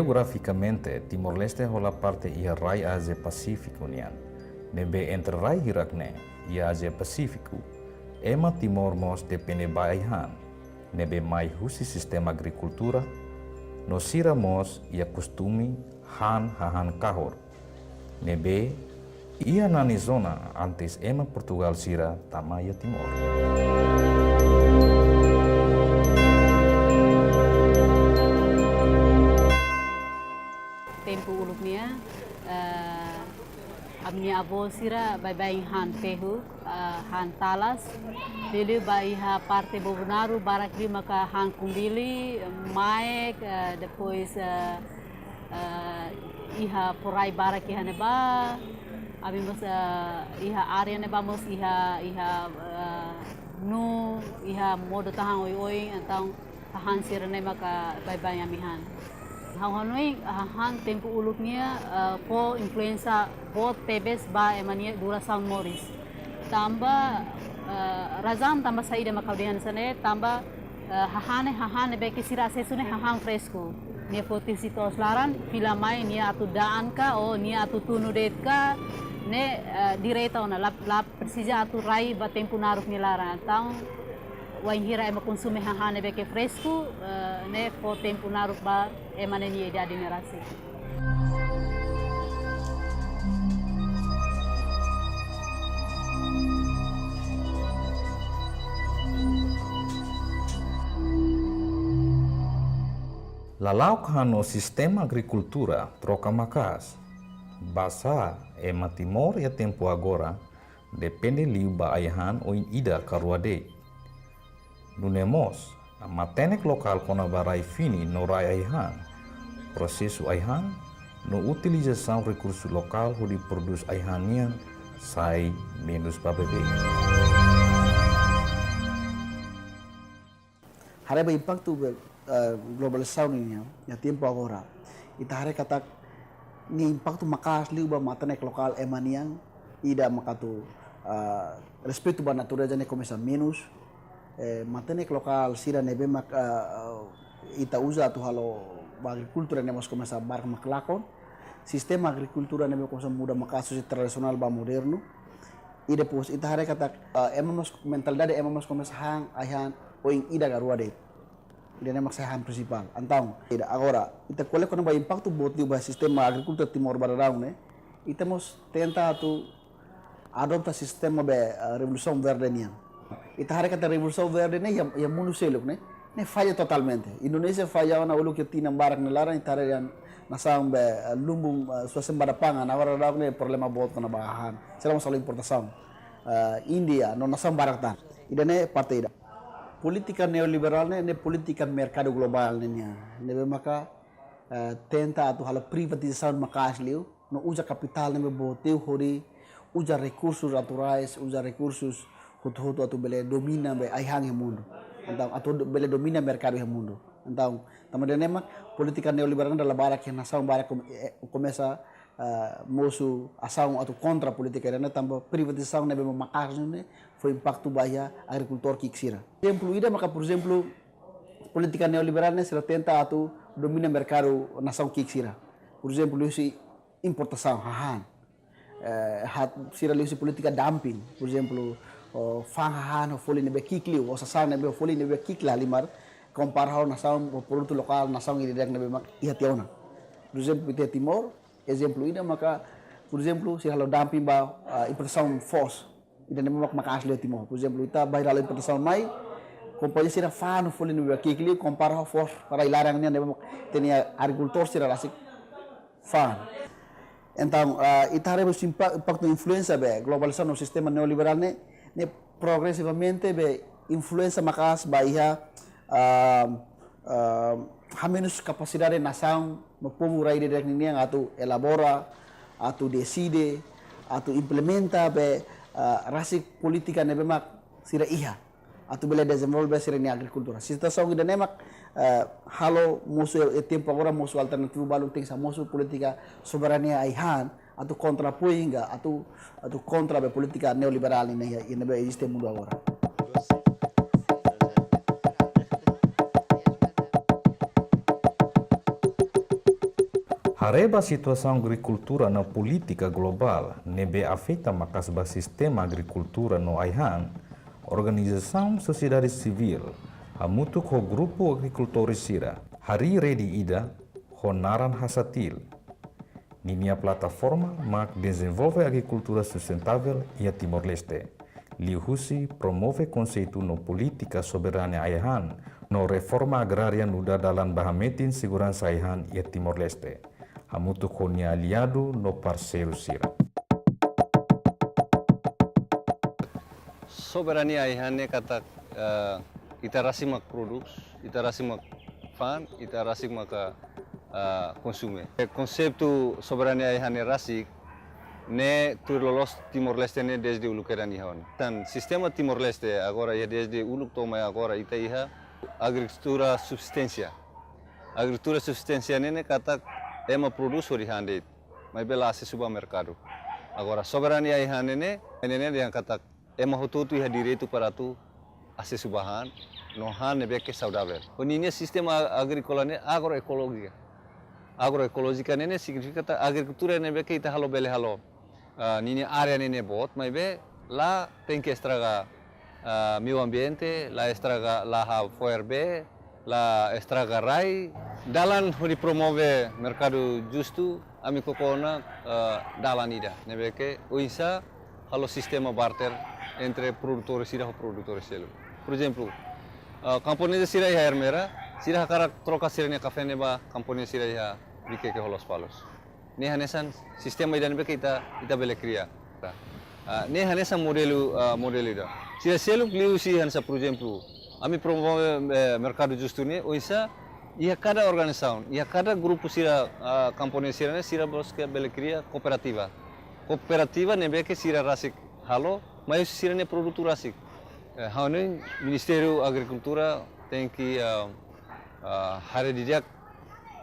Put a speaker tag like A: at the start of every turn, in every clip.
A: Geograficamente, Timor-Leste é a parte ia rai Ásia Pacífico nian. Nebe entre rai hirakne e Ásia Pacífico, ema Timor-Mos depende baihan. Nebe mai husi sistema agricultura, no siramos ia costume hahan kahor. Nebe ia nani zona antes ema Portugal sira tamaya Timor.
B: Tempo uluknya a minha avó sira bai han pehu han talas dele bai ha parte bobunaru barak lima ka han kumbili maek depois iha porai barak iha neba abi mos iha area neba mos iha nu iha modo tahang oi então tahan sira nema ka bai amihan Hanoi han tempo uluknya po influenza bot tebes ba emania duração moris tamba razan tamba saída makaudian sane tamba hahane beki sira sesune hahan fresco nia fotitos laran filamai nia atu daan ka o nia atu tunu det ka ne direita ona lap precisa atu rai ba tempo naruk ni laran tang wain hira ema konsume hahane beke fresco ne po tempo naruk ba ema ne ni jadi nerasi
A: Lalau no sistema agricultura troca macas. Basa ema Timor ya tempo agora depende liu ba aihan o in ida karuade. Nunemos, a matenek lokal kona barai fini no rai aihan. Processo aihan no utilização recurso lokal ho di produz aihanian sai menos babebe.
C: Hareba impacto globalização niya ya tempo agora. Ita hare kata ni impacto makas liu ba matenek lokal emanian ida makatu respeito ba natureza ne começa menos matenek lokal sira nebe mak ita usa tu halo agricultura nemos começa bar maklakon sistema agricultura nebe começa muda makasu tradisional ba moderno e depois ita hare kata emamos mentalidade emamos começa hang ahan o in ida garuade ida nemak saham principal antang ida agora ita kole kono ba impacto bot ba sistema agricultura Timor Bararau ne ita mos tenta tu adopta sistema be revolução verde nian ita hare kata revolução verde ne ya munu seluk ne falha totalmente Indonesia falha na ulu que tinha barak ne lara ita hare yan nasang be lumbung suasembada pangan agora rak ne problema bot na bahan selama solo importação India no nasang barak tan ida ne parte ida politika neoliberal ne politika mercado global ne maka tenta atu hala privatização makas liu no usa capital ne boteu hori usa recursos naturais usa recursos hutu atu bele domina be aihang e mundo então atu bele domina mercado e mundo então tamadene mak politika neoliberal dalam barak yang nasaw barak começa mosu asaw atu contra politika ne tamba privatização ne be makas ne foi impacto bahia agricultor kiksira. Exemplo ida maka por exemplo politika neoliberal ne sila tenta atu domina mercado nação kiksira. Por exemplo isi importação hahan. Sira lisi politika dumping. Por exemplo fang hahan foli nebe kikli o sasang nebe foli nebe kikla limar compara nação produto lokal nação idirek nebe mak ihationa. Por exemplo ite Timor exemplo ida maka por exemplo sira lo dumping ba importação force ida nebe mak asli Timor. Por exemplo ita bayar lo importação mai companhia sira fano foli nebe kikli compara force para ilarang ne nebe mak tenia agricultor sira lasik fan. Então, ita haremos impacto influência be globalização no sistema neoliberal ne progressivamente be influência makas bahia menos capacidade nação no povo rai direct ninguém atu elabora atu decide atu implementa be rasik politika nebe mak sira iha atu bele desenvolve sira ni agricultura situação ida nemak halo musuh tempo agora musuh alternativo balu ting sa musuh politika soberania aihan atau kontra puinga atau kontra be politika neoliberal ini be existe mundo agora.
A: Pareba situação agricultura na política global nebe afeta makasba sistema agricultura no Aihan, organização sociedade civil, hamutuk ho grupo agricultores sira, hari redi ida, honaran hasatil. Ninia plataforma mak desenvolve agricultura sustentável e Timor-Leste. Liuhusi promove conceito no política soberana Aihan, no reforma agraria nuda dalam bahametin segurança Aihan e Timor-Leste. Hamutuk honia aliado no parceiro sira.
D: Soberania Aihan kata ita rasimak produk, ita rasimak fan, ita rasimak konsume. Konseptu soberania Aihan rasik ne lolos Timor-Leste ne desde ulu keran ihon. Dan sistema Timor-Leste agora ia desde ulu toma agora ita iha agricultura subsistência. Agricultura subsistência ne kata ema produz orihandet, mas bela se supermercado. Agora soberania Aihan ne yang kata ema hotutu iha direito para tu acesso bahan, no han ne beke saudável. Oninya sistema agrícola ne agroecológica. Agroecológica ne significa ta agricultura ne beke ita halo bele halo. Ninya area ne bot, mas be lá tem que estragar meio ambiente, lá estraga lá ha FORB, lá estraga rai. Dalan hori promove mercado justo, ami kokona dalan ida. Ne beke uisa halo sistema barter entre produtores e produtores selo. Por exemplo, camponesa sira iha hermera, sira hakara troca sira ne café neba camponesa sira iha bike ke holos palos. Ne hanesan sistema idan beke ita bele kriya. Ne hanesan modelo ida. Sira selo liu si hansa por exemplo, ami promove mercado justo ne oisa iha cada organização, iha cada grupo sira camponesa sira ne sira boske bele kriya cooperativa. Cooperativa ne beke sira rasik halo, mas sira ne produto rasik. Hanin Ministério Agricultura tem que hari dijak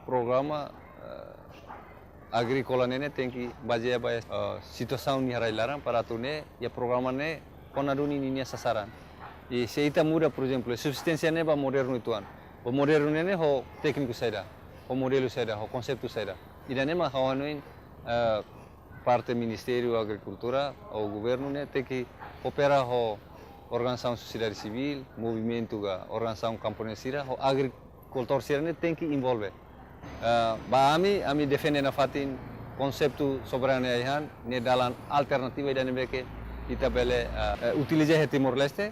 D: programa agrícola nene tem que basear situação ni harai larang para tu ne ya programa ne konaduni ni sasaran. E se ita muda por exemplo subsistência ne ba moderno ituan. O moderno nene ho técnico saida, o modelo saida, o conceito saida. Ida ne ma hawanuin parte Ministério Agricultura ou governo ne tem que operar ho organização sociedade civil, movimento ga organização camponesa, o agricultor sira tem que envolver. Ba ami defende na fatin konseptu soberania Aihan ne dalam alternativa ida nebeke ita bele utiliza Timor-Leste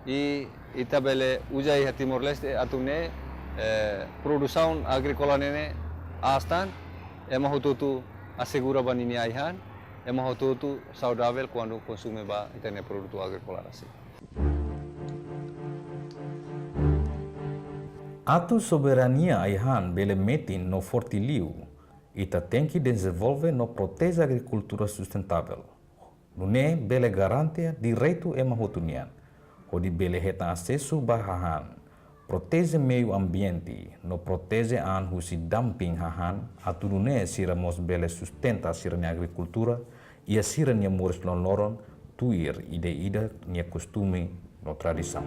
D: e ita bele usa Timor-Leste atune produção agrícola nene astan ema hututu assegura banini Aihan ema hututu saudável quando consume ba ita ne produto agrícola assim.
A: Atu soberania Aihan bele metin no fortiliu, ita tem que desenvolver no protege agricultura sustentável. Nune bele garante direito ema hotunian, hodi bele heta acesso bahahan, protege meio ambiente, no protege an husi dumping hahan, atu nune sira mos bele sustenta sira ne agricultura, ia sira ne moris lonoron, tuir ide ida ne costume no tradição.